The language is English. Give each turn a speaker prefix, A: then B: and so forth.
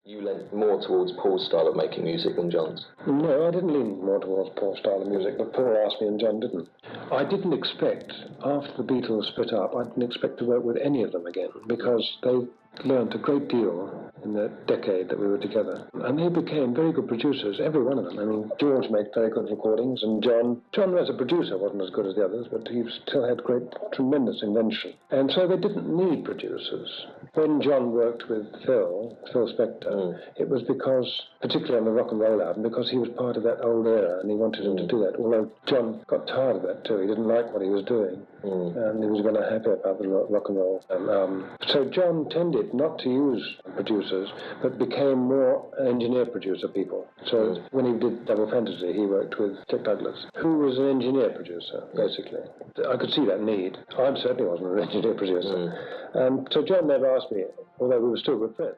A: You leant more towards Paul's style of making music than John's?
B: No, I didn't lean more towards Paul's style of music, but Paul asked me and John didn't. I didn't expect, after the Beatles split up, I didn't expect to work with any of them again, because they learnt a great deal in the decade that we were together. And they became very good producers, every one of them. I mean, George made very good recordings, and John as a producer wasn't as good as the others, but he still had tremendous invention. And so they didn't need producers. When John worked with Phil Spector, it was because, particularly on the rock and roll album, because he was part of that old era and he wanted him to do that. Although John got tired of that too. He didn't like what he was doing. And he was very happy about the rock and roll album. So John tended not to use producers, but became more engineer-producer people. So when he did Double Fantasy, he worked with Dick Douglas, who was an engineer-producer, basically. I could see that need. I certainly wasn't an engineer-producer. And so John never asked me, although we were still good friends.